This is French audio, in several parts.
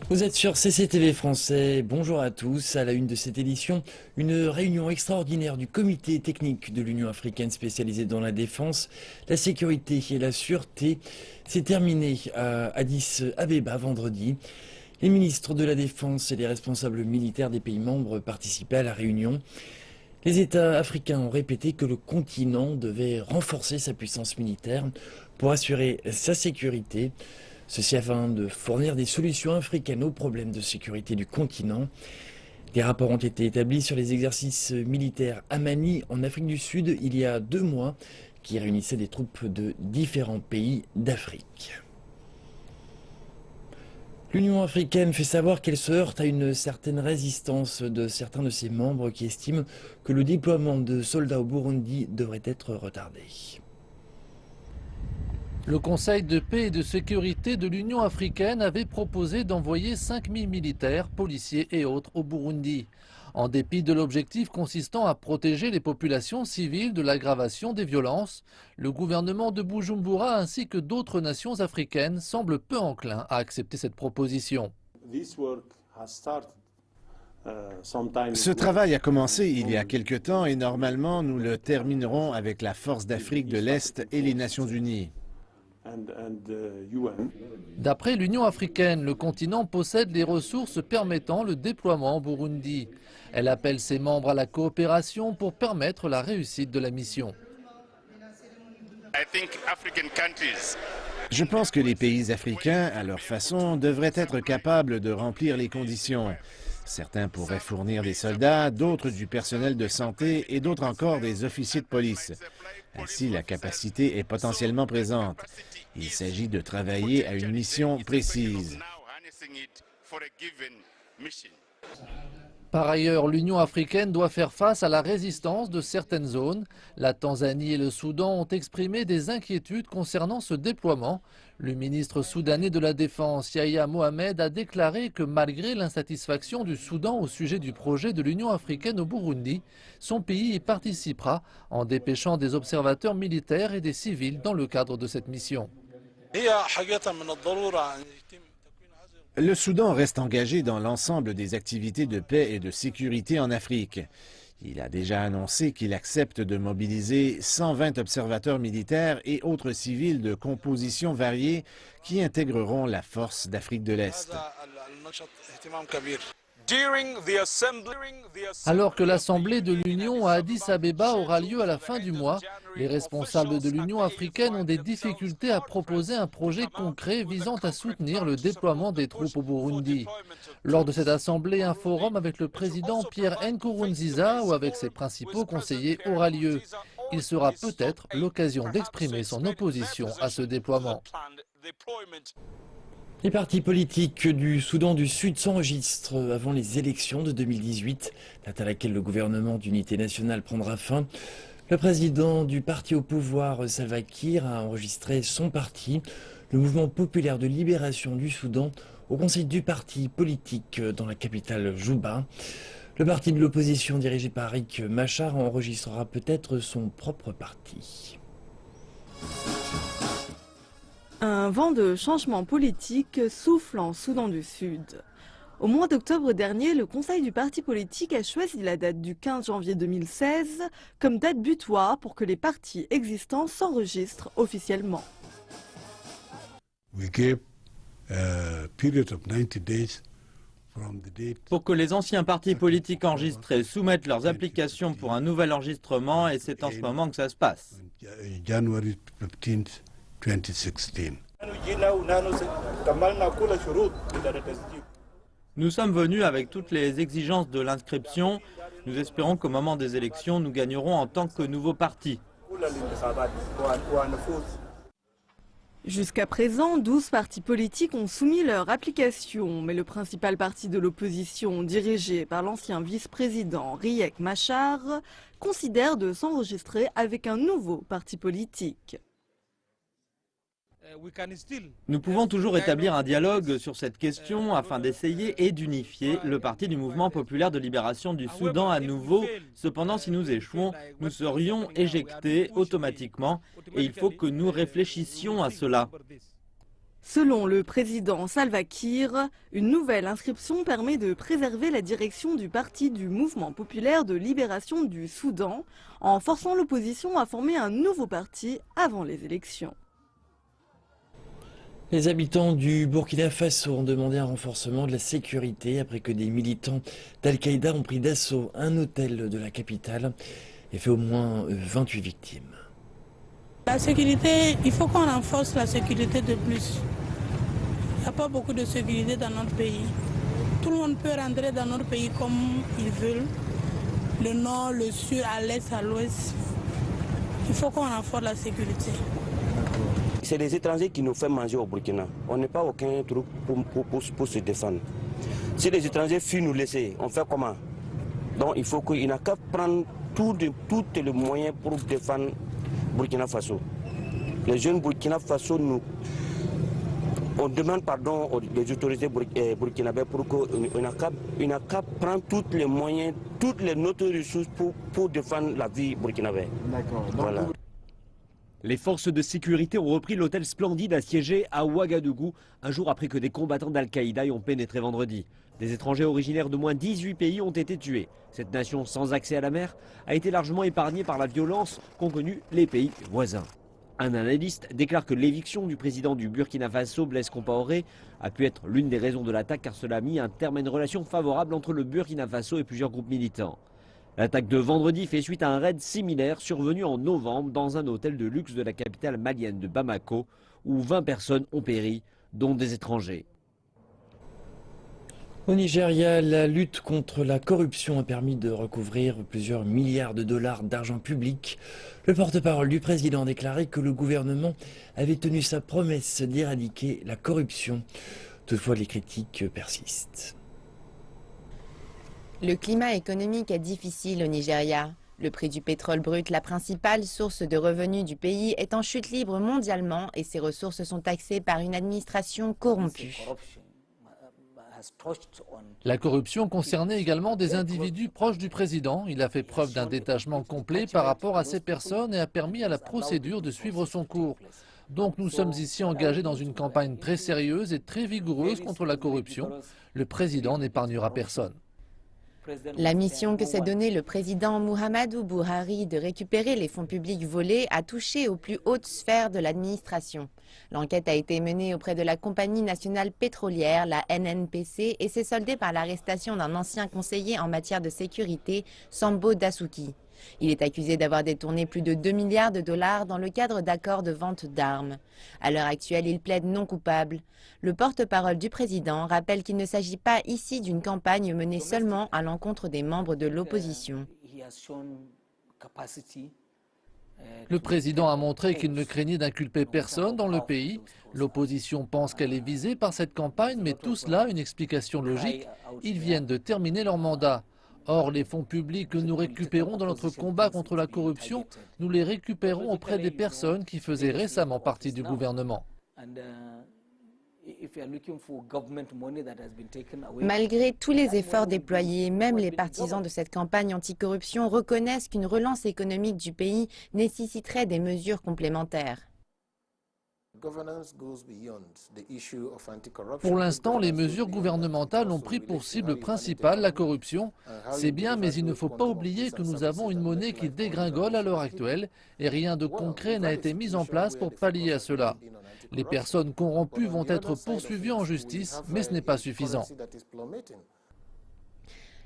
Vous êtes sur CCTV français, bonjour à tous. À la une de cette édition, une réunion extraordinaire du comité technique de l'Union africaine spécialisée dans la défense, la sécurité et la sûreté s'est terminée à Addis Abeba vendredi. Les ministres de la Défense et les responsables militaires des pays membres participaient à la réunion. Les États africains ont répété que le continent devait renforcer sa puissance militaire pour assurer sa sécurité. Ceci afin de fournir des solutions africaines aux problèmes de sécurité du continent. Des rapports ont été établis sur les exercices militaires à Mani, en Afrique du Sud, il y a 2 mois, qui réunissaient des troupes de différents pays d'Afrique. L'Union africaine fait savoir qu'elle se heurte à une certaine résistance de certains de ses membres qui estiment que le déploiement de soldats au Burundi devrait être retardé. Le Conseil de paix et de sécurité de l'Union africaine avait proposé d'envoyer 5000 militaires, policiers et autres au Burundi, en dépit de l'objectif consistant à protéger les populations civiles de l'aggravation des violences. Le gouvernement de Bujumbura ainsi que d'autres nations africaines semblent peu enclins à accepter cette proposition. Ce travail a commencé il y a quelque temps et normalement nous le terminerons avec la Force d'Afrique de l'Est et les Nations Unies. D'après l'Union africaine, le continent possède les ressources permettant le déploiement au Burundi. Elle appelle ses membres à la coopération pour permettre la réussite de la mission. Je pense que les pays africains, à leur façon, devraient être capables de remplir les conditions. Certains pourraient fournir des soldats, d'autres du personnel de santé et d'autres encore des officiers de police. Ainsi, la capacité est potentiellement présente. Il s'agit de travailler à une mission précise. Par ailleurs, l'Union africaine doit faire face à la résistance de certaines zones. La Tanzanie et le Soudan ont exprimé des inquiétudes concernant ce déploiement. Le ministre soudanais de la Défense, Yahya Mohamed, a déclaré que malgré l'insatisfaction du Soudan au sujet du projet de l'Union africaine au Burundi, son pays y participera en dépêchant des observateurs militaires et des civils dans le cadre de cette mission. Le Soudan reste engagé dans l'ensemble des activités de paix et de sécurité en Afrique. Il a déjà annoncé qu'il accepte de mobiliser 120 observateurs militaires et autres civils de compositions variées qui intégreront la force d'Afrique de l'Est. Alors que l'Assemblée de l'Union à Addis Abeba aura lieu à la fin du mois, les responsables de l'Union africaine ont des difficultés à proposer un projet concret visant à soutenir le déploiement des troupes au Burundi. Lors de cette assemblée, un forum avec le président Pierre Nkurunziza ou avec ses principaux conseillers aura lieu. Il sera peut-être l'occasion d'exprimer son opposition à ce déploiement. Les partis politiques du Soudan du Sud s'enregistrent avant les élections de 2018, date à laquelle le gouvernement d'unité nationale prendra fin. Le président du parti au pouvoir, Salva Kiir, a enregistré son parti, le Mouvement populaire de libération du Soudan, au conseil du parti politique dans la capitale Juba. Le parti de l'opposition dirigé par Riek Machar enregistrera peut-être son propre parti. Un vent de changement politique souffle en Soudan du Sud. Au mois d'octobre dernier, le Conseil du parti politique a choisi la date du 15 janvier 2016 comme date butoir pour que les partis existants s'enregistrent officiellement. Pour que les anciens partis politiques enregistrés soumettent leurs applications pour un nouvel enregistrement, et c'est en ce moment que ça se passe. Nous sommes venus avec toutes les exigences de l'inscription. Nous espérons qu'au moment des élections, nous gagnerons en tant que nouveau parti. Jusqu'à présent, 12 partis politiques ont soumis leur application, mais le principal parti de l'opposition, dirigé par l'ancien vice-président Riek Machar, considère de s'enregistrer avec un nouveau parti politique. Nous pouvons toujours établir un dialogue sur cette question afin d'essayer et d'unifier le parti du Mouvement populaire de libération du Soudan à nouveau. Cependant, si nous échouons, nous serions éjectés automatiquement et il faut que nous réfléchissions à cela. Selon le président Salva Kiir, une nouvelle inscription permet de préserver la direction du parti du Mouvement populaire de libération du Soudan en forçant l'opposition à former un nouveau parti avant les élections. Les habitants du Burkina Faso ont demandé un renforcement de la sécurité après que des militants d'Al-Qaïda ont pris d'assaut un hôtel de la capitale et fait au moins 28 victimes. La sécurité, il faut qu'on renforce la sécurité de plus. Il n'y a pas beaucoup de sécurité dans notre pays. Tout le monde peut rentrer dans notre pays comme ils veulent. Le nord, le sud, à l'est, à l'ouest. Il faut qu'on renforce la sécurité. C'est les étrangers qui nous font manger au Burkina. On n'est pas aucun truc pour se défendre. Si les étrangers fuient nous laisser, on fait comment? Donc il faut qu'il n'a qu'à prendre tous les moyens pour défendre Burkina Faso. Les jeunes Burkina Faso, on demande pardon aux autorités burkinabées pour qu'il n'a qu'à prendre tous les moyens, toutes les autres ressources pour défendre la vie burkinabé. D'accord. Voilà. Les forces de sécurité ont repris l'hôtel Splendide assiégé à Ouagadougou, un jour après que des combattants d'Al-Qaïda y ont pénétré vendredi. Des étrangers originaires de moins 18 pays ont été tués. Cette nation sans accès à la mer a été largement épargnée par la violence qu'ont connue les pays voisins. Un analyste déclare que l'éviction du président du Burkina Faso, Blaise Compaoré, a pu être l'une des raisons de l'attaque car cela a mis un terme à une relation favorable entre le Burkina Faso et plusieurs groupes militants. L'attaque de vendredi fait suite à un raid similaire survenu en novembre dans un hôtel de luxe de la capitale malienne de Bamako où 20 personnes ont péri, dont des étrangers. Au Nigeria, la lutte contre la corruption a permis de recouvrir plusieurs milliards de dollars d'argent public. Le porte-parole du président a déclaré que le gouvernement avait tenu sa promesse d'éradiquer la corruption. Toutefois, les critiques persistent. Le climat économique est difficile au Nigeria. Le prix du pétrole brut, la principale source de revenus du pays, est en chute libre mondialement et ses ressources sont taxées par une administration corrompue. La corruption concernait également des individus proches du président. Il a fait preuve d'un détachement complet par rapport à ces personnes et a permis à la procédure de suivre son cours. Donc nous sommes ici engagés dans une campagne très sérieuse et très vigoureuse contre la corruption. Le président n'épargnera personne. La mission que s'est donnée le président Muhammadu Buhari de récupérer les fonds publics volés a touché aux plus hautes sphères de l'administration. L'enquête a été menée auprès de la compagnie nationale pétrolière, la NNPC, et s'est soldée par l'arrestation d'un ancien conseiller en matière de sécurité, Sambo Dasuki. Il est accusé d'avoir détourné plus de 2 milliards de dollars dans le cadre d'accords de vente d'armes. À l'heure actuelle, il plaide non coupable. Le porte-parole du président rappelle qu'il ne s'agit pas ici d'une campagne menée seulement à l'encontre des membres de l'opposition. Le président a montré qu'il ne craignait d'inculper personne dans le pays. L'opposition pense qu'elle est visée par cette campagne, mais tout cela a une explication logique. Ils viennent de terminer leur mandat. Or, les fonds publics que nous récupérons dans notre combat contre la corruption, nous les récupérons auprès des personnes qui faisaient récemment partie du gouvernement. Malgré tous les efforts déployés, même les partisans de cette campagne anticorruption reconnaissent qu'une relance économique du pays nécessiterait des mesures complémentaires. Pour l'instant, les mesures gouvernementales ont pris pour cible principale la corruption. C'est bien, mais il ne faut pas oublier que nous avons une monnaie qui dégringole à l'heure actuelle et rien de concret n'a été mis en place pour pallier à cela. Les personnes corrompues vont être poursuivies en justice, mais ce n'est pas suffisant.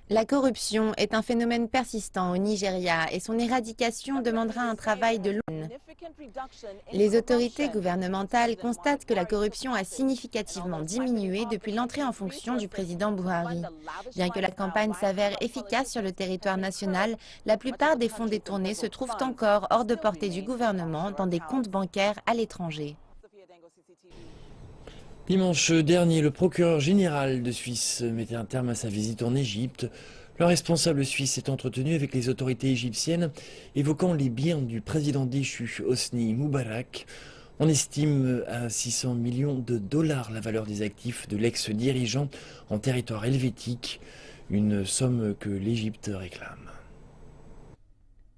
La corruption est un phénomène persistant au Nigeria et son éradication demandera un travail de long. Les autorités gouvernementales constatent que la corruption a significativement diminué depuis l'entrée en fonction du président Buhari. Bien que la campagne s'avère efficace sur le territoire national, la plupart des fonds détournés se trouvent encore hors de portée du gouvernement dans des comptes bancaires à l'étranger. Dimanche dernier, le procureur général de Suisse mettait un terme à sa visite en Égypte. Le responsable suisse s'est entretenu avec les autorités égyptiennes, évoquant les biens du président déchu Hosni Moubarak. On estime à 600 millions de dollars la valeur des actifs de l'ex-dirigeant en territoire helvétique, une somme que l'Égypte réclame.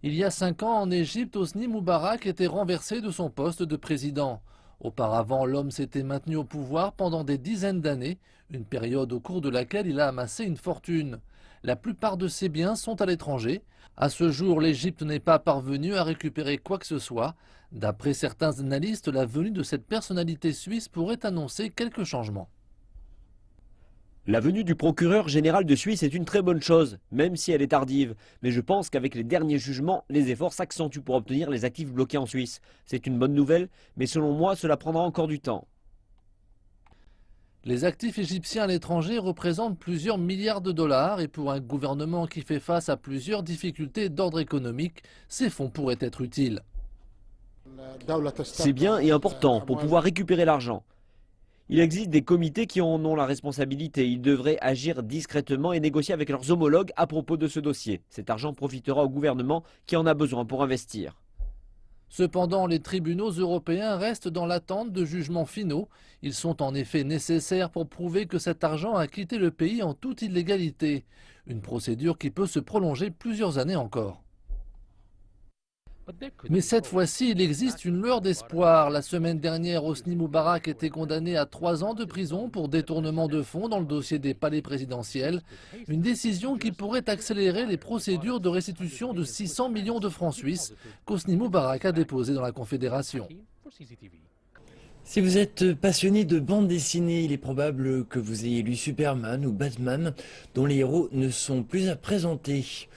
Il y a 5 ans, en Égypte, Hosni Moubarak était renversé de son poste de président. Auparavant, l'homme s'était maintenu au pouvoir pendant des dizaines d'années, une période au cours de laquelle il a amassé une fortune. La plupart de ses biens sont à l'étranger. À ce jour, l'Égypte n'est pas parvenue à récupérer quoi que ce soit. D'après certains analystes, la venue de cette personnalité suisse pourrait annoncer quelques changements. La venue du procureur général de Suisse est une très bonne chose, même si elle est tardive. Mais je pense qu'avec les derniers jugements, les efforts s'accentuent pour obtenir les actifs bloqués en Suisse. C'est une bonne nouvelle, mais selon moi, cela prendra encore du temps. Les actifs égyptiens à l'étranger représentent plusieurs milliards de dollars et pour un gouvernement qui fait face à plusieurs difficultés d'ordre économique, ces fonds pourraient être utiles. C'est bien et important pour pouvoir récupérer l'argent. Il existe des comités qui en ont la responsabilité. Ils devraient agir discrètement et négocier avec leurs homologues à propos de ce dossier. Cet argent profitera au gouvernement qui en a besoin pour investir. Cependant, les tribunaux européens restent dans l'attente de jugements finaux. Ils sont en effet nécessaires pour prouver que cet argent a quitté le pays en toute illégalité. Une procédure qui peut se prolonger plusieurs années encore. Mais cette fois-ci, il existe une lueur d'espoir. La semaine dernière, Hosni Moubarak était condamné à 3 ans de prison pour détournement de fonds dans le dossier des palais présidentiels. Une décision qui pourrait accélérer les procédures de restitution de 600 millions de francs suisses qu'Hosni Moubarak a déposées dans la Confédération. Si vous êtes passionné de bande dessinée, il est probable que vous ayez lu Superman ou Batman, dont les héros ne sont plus à présenter.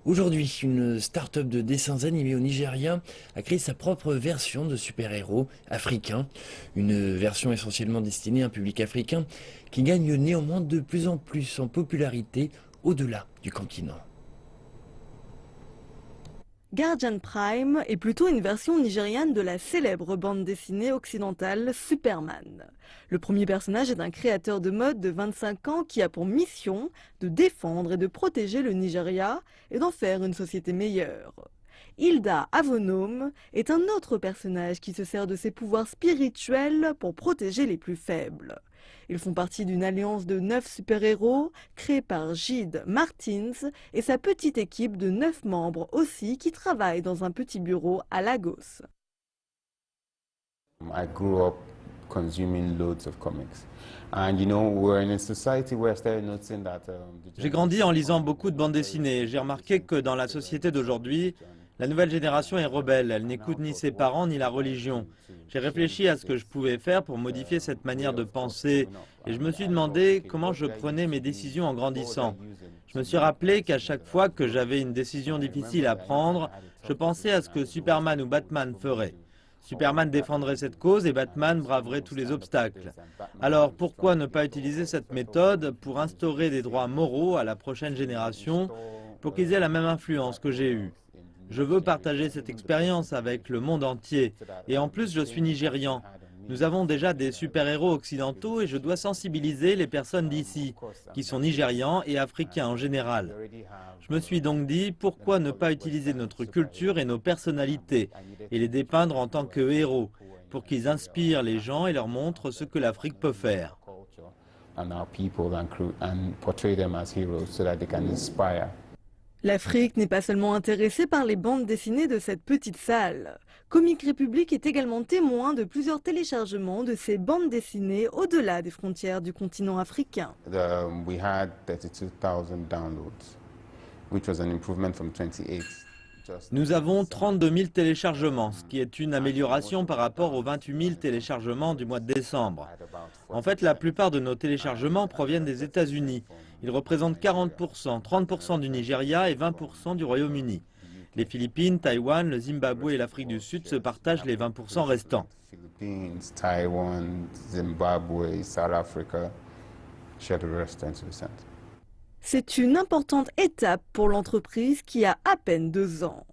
Aujourd'hui, une start-up de dessins animés au Nigeria a créé sa propre version de super-héros africains. Une version essentiellement destinée à un public africain qui gagne néanmoins de plus en plus en popularité au-delà du continent. Guardian Prime est plutôt une version nigériane de la célèbre bande dessinée occidentale Superman. Le premier personnage est un créateur de mode de 25 ans qui a pour mission de défendre et de protéger le Nigeria et d'en faire une société meilleure. Hilda Avonome est un autre personnage qui se sert de ses pouvoirs spirituels pour protéger les plus faibles. Ils font partie d'une alliance de 9 super-héros créée par Gide Martins et sa petite équipe de 9 membres aussi qui travaillent dans un petit bureau à Lagos. I grew up consuming loads of comics. And you know, we're in a society where started noticing that J'ai grandi en lisant beaucoup de bandes dessinées. J'ai remarqué que dans la société d'aujourd'hui, la nouvelle génération est rebelle. Elle n'écoute ni ses parents ni la religion. J'ai réfléchi à ce que je pouvais faire pour modifier cette manière de penser et je me suis demandé comment je prenais mes décisions en grandissant. Je me suis rappelé qu'à chaque fois que j'avais une décision difficile à prendre, je pensais à ce que Superman ou Batman feraient. Superman défendrait cette cause et Batman braverait tous les obstacles. Alors pourquoi ne pas utiliser cette méthode pour instaurer des droits moraux à la prochaine génération pour qu'ils aient la même influence que j'ai eue? Je veux partager cette expérience avec le monde entier. Et en plus, je suis nigérian. Nous avons déjà des super-héros occidentaux et je dois sensibiliser les personnes d'ici, qui sont nigérians et africains en général. Je me suis donc dit, pourquoi ne pas utiliser notre culture et nos personnalités et les dépeindre en tant que héros, pour qu'ils inspirent les gens et leur montrent ce que l'Afrique peut faire. L'Afrique n'est pas seulement intéressée par les bandes dessinées de cette petite salle. Comic Republic est également témoin de plusieurs téléchargements de ces bandes dessinées au-delà des frontières du continent africain. we had 32,000 downloads, which was an improvement from 28. Nous avons 32 000 téléchargements, ce qui est une amélioration par rapport aux 28 000 téléchargements du mois de décembre. En fait, la plupart de nos téléchargements proviennent des États-Unis. Ils représentent 40%, 30% du Nigeria et 20% du Royaume-Uni. Les Philippines, Taïwan, le Zimbabwe et l'Afrique du Sud se partagent les 20% restants. Philippines, Taiwan, Zimbabwe, South Africa share the rest 20%. C'est une importante étape pour l'entreprise qui a à peine 2 ans.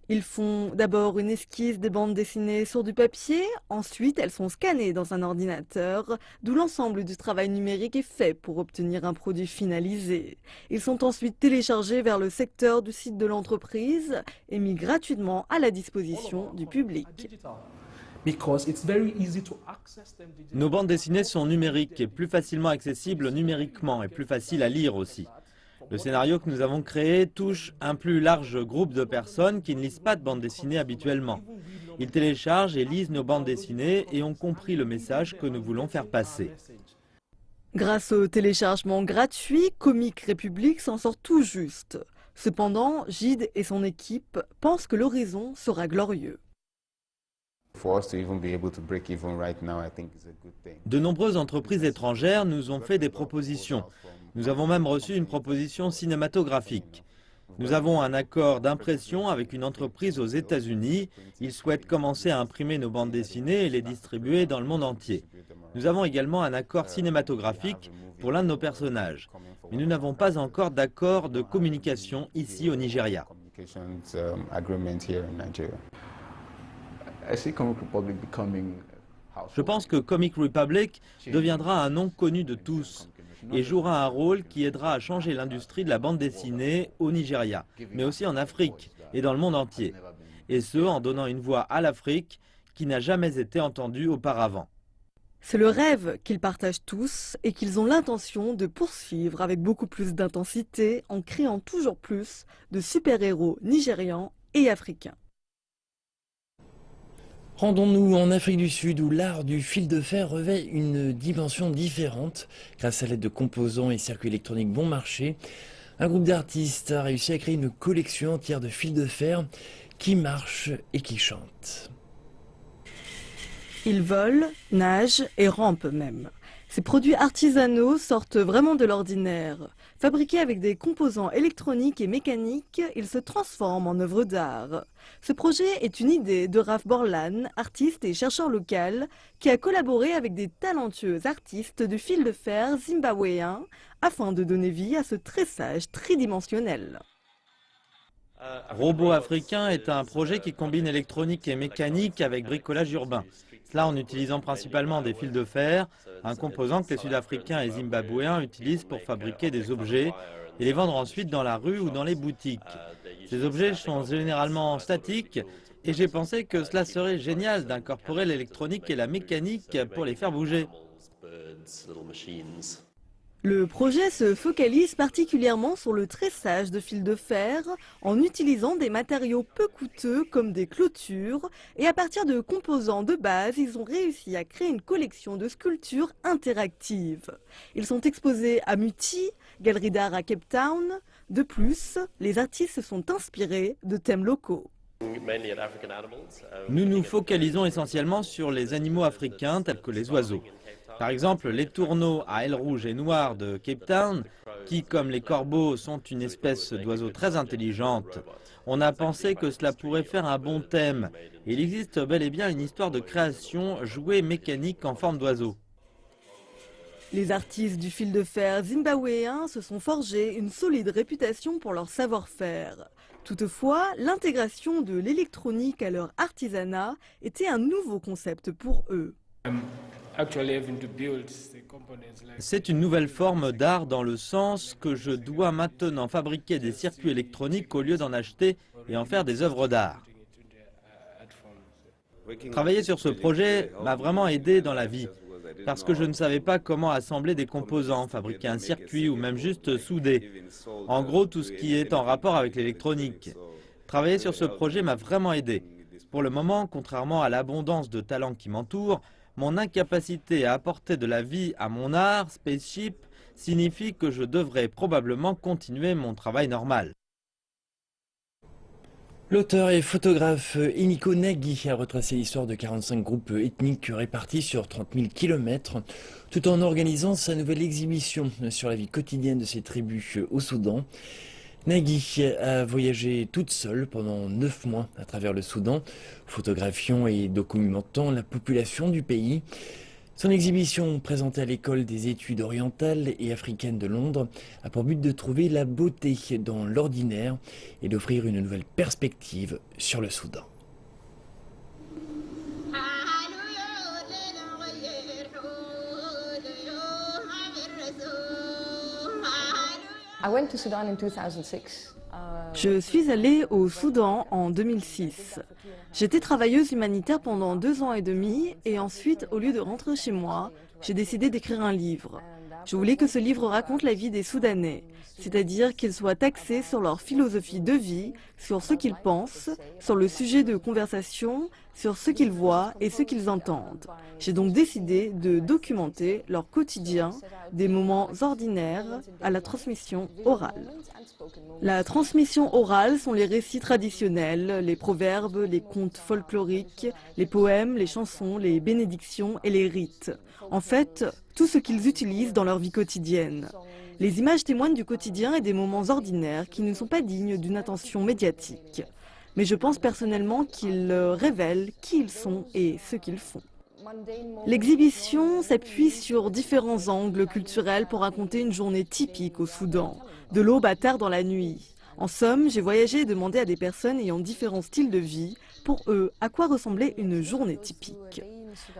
Ils font d'abord une esquisse des bandes dessinées sur du papier, ensuite elles sont scannées dans un ordinateur, d'où l'ensemble du travail numérique est fait pour obtenir un produit finalisé. Ils sont ensuite téléchargés vers le secteur du site de l'entreprise et mis gratuitement à la disposition du public. Nos bandes dessinées sont numériques et plus facilement accessibles numériquement et plus faciles à lire aussi. Le scénario que nous avons créé touche un plus large groupe de personnes qui ne lisent pas de bande dessinée habituellement. Ils téléchargent et lisent nos bandes dessinées et ont compris le message que nous voulons faire passer. Grâce au téléchargement gratuit, Comic Republic s'en sort tout juste. Cependant, Gide et son équipe pensent que l'horizon sera glorieux. De nombreuses entreprises étrangères nous ont fait des propositions. Nous avons même reçu une proposition cinématographique. Nous avons un accord d'impression avec une entreprise aux États-Unis. Ils souhaitent commencer à imprimer nos bandes dessinées et les distribuer dans le monde entier. Nous avons également un accord cinématographique pour l'un de nos personnages. Mais nous n'avons pas encore d'accord de communication ici au Nigeria. Je pense que Comic Republic deviendra un nom connu de tous et jouera un rôle qui aidera à changer l'industrie de la bande dessinée au Nigeria, mais aussi en Afrique et dans le monde entier. Et ce, en donnant une voix à l'Afrique qui n'a jamais été entendue auparavant. C'est le rêve qu'ils partagent tous et qu'ils ont l'intention de poursuivre avec beaucoup plus d'intensité en créant toujours plus de super-héros nigérians et africains. Rendons-nous en Afrique du Sud où l'art du fil de fer revêt une dimension différente. Grâce à l'aide de composants et circuits électroniques bon marché, un groupe d'artistes a réussi à créer une collection entière de fils de fer qui marchent et qui chantent. Ils volent, nagent et rampent même. Ces produits artisanaux sortent vraiment de l'ordinaire. Fabriqués avec des composants électroniques et mécaniques, ils se transforment en œuvres d'art. Ce projet est une idée de Raph Borlan, artiste et chercheur local, qui a collaboré avec des talentueux artistes du fil de fer zimbabwéen afin de donner vie à ce tressage tridimensionnel. Robot africain est un projet qui combine électronique et mécanique avec bricolage urbain. Cela en utilisant principalement des fils de fer, un composant que les Sud-Africains et Zimbabwéens utilisent pour fabriquer des objets et les vendre ensuite dans la rue ou dans les boutiques. Ces objets sont généralement statiques et j'ai pensé que cela serait génial d'incorporer l'électronique et la mécanique pour les faire bouger. Le projet se focalise particulièrement sur le tressage de fils de fer en utilisant des matériaux peu coûteux comme des clôtures et à partir de composants de base, ils ont réussi à créer une collection de sculptures interactives. Ils sont exposés à Muti, galerie d'art à Cape Town. De plus, les artistes se sont inspirés de thèmes locaux. Nous nous focalisons essentiellement sur les animaux africains tels que les oiseaux. Par exemple, les tourneaux à ailes rouges et noires de Cape Town, qui, comme les corbeaux, sont une espèce d'oiseau très intelligente. On a pensé que cela pourrait faire un bon thème. Il existe bel et bien une histoire de création jouets mécaniques en forme d'oiseau. Les artistes du fil de fer zimbabwéens se sont forgés une solide réputation pour leur savoir-faire. Toutefois, l'intégration de l'électronique à leur artisanat était un nouveau concept pour eux. C'est une nouvelle forme d'art dans le sens que je dois maintenant fabriquer des circuits électroniques au lieu d'en acheter et en faire des œuvres d'art. Travailler sur ce projet m'a vraiment aidé dans la vie, parce que je ne savais pas comment assembler des composants, fabriquer un circuit ou même juste souder. En gros, tout ce qui est en rapport avec l'électronique. Travailler sur ce projet m'a vraiment aidé. Pour le moment, contrairement à l'abondance de talents qui m'entourent, mon incapacité à apporter de la vie à mon art, Spaceship, signifie que je devrais probablement continuer mon travail normal. L'auteur et photographe Iniko Nagy a retracé l'histoire de 45 groupes ethniques répartis sur 30 000 km, tout en organisant sa nouvelle exhibition sur la vie quotidienne de ces tribus au Soudan. Nagy a voyagé toute seule pendant 9 mois à travers le Soudan, photographiant et documentant la population du pays. Son exhibition, présentée à l'école des études orientales et africaines de Londres, a pour but de trouver la beauté dans l'ordinaire et d'offrir une nouvelle perspective sur le Soudan. Je suis allée au Soudan en 2006. J'étais travailleuse humanitaire pendant 2 ans et demi et ensuite, au lieu de rentrer chez moi, j'ai décidé d'écrire un livre. Je voulais que ce livre raconte la vie des Soudanais, c'est-à-dire qu'il soit axé sur leur philosophie de vie, sur ce qu'ils pensent, sur le sujet de conversation, sur ce qu'ils voient et ce qu'ils entendent. J'ai donc décidé de documenter leur quotidien, des moments ordinaires à la transmission orale. La transmission orale sont les récits traditionnels, les proverbes, les contes folkloriques, les poèmes, les chansons, les bénédictions et les rites. En fait, tout ce qu'ils utilisent dans leur vie quotidienne. Les images témoignent du quotidien et des moments ordinaires qui ne sont pas dignes d'une attention médiatique. Mais je pense personnellement qu'ils révèlent qui ils sont et ce qu'ils font. L'exhibition s'appuie sur différents angles culturels pour raconter une journée typique au Soudan, de l'aube à tard dans la nuit. En somme, j'ai voyagé et demandé à des personnes ayant différents styles de vie, pour eux, à quoi ressemblait une journée typique.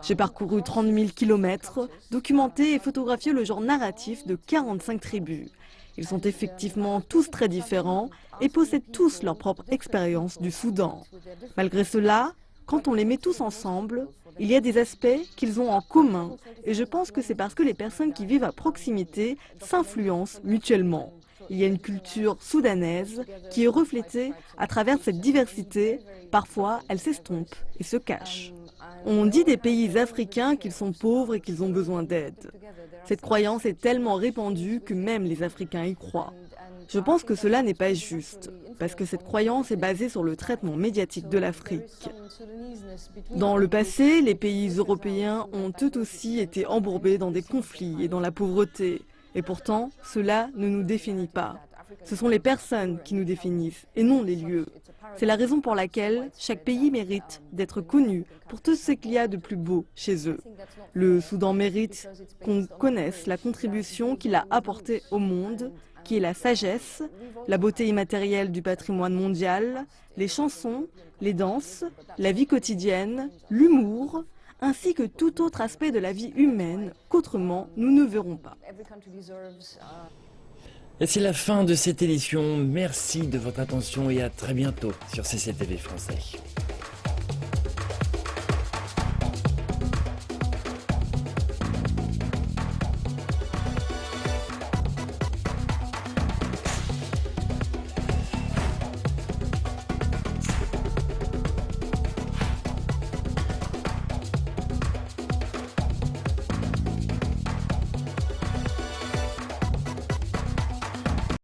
J'ai parcouru 30 000 kilomètres, documenté et photographié le genre narratif de 45 tribus. Ils sont effectivement tous très différents et possèdent tous leur propre expérience du Soudan. Malgré cela, quand on les met tous ensemble, il y a des aspects qu'ils ont en commun et je pense que c'est parce que les personnes qui vivent à proximité s'influencent mutuellement. Il y a une culture soudanaise qui est reflétée à travers cette diversité. Parfois, elle s'estompe et se cache. On dit des pays africains qu'ils sont pauvres et qu'ils ont besoin d'aide. Cette croyance est tellement répandue que même les Africains y croient. Je pense que cela n'est pas juste, parce que cette croyance est basée sur le traitement médiatique de l'Afrique. Dans le passé, les pays européens ont eux aussi été embourbés dans des conflits et dans la pauvreté. Et pourtant, cela ne nous définit pas. Ce sont les personnes qui nous définissent et non les lieux. C'est la raison pour laquelle chaque pays mérite d'être connu pour tout ce qu'il y a de plus beau chez eux. Le Soudan mérite qu'on connaisse la contribution qu'il a apportée au monde, qui est la sagesse, la beauté immatérielle du patrimoine mondial, les chansons, les danses, la vie quotidienne, l'humour, ainsi que tout autre aspect de la vie humaine qu'autrement nous ne verrons pas. Et c'est la fin de cette édition. Merci de votre attention et à très bientôt sur CCTV Français.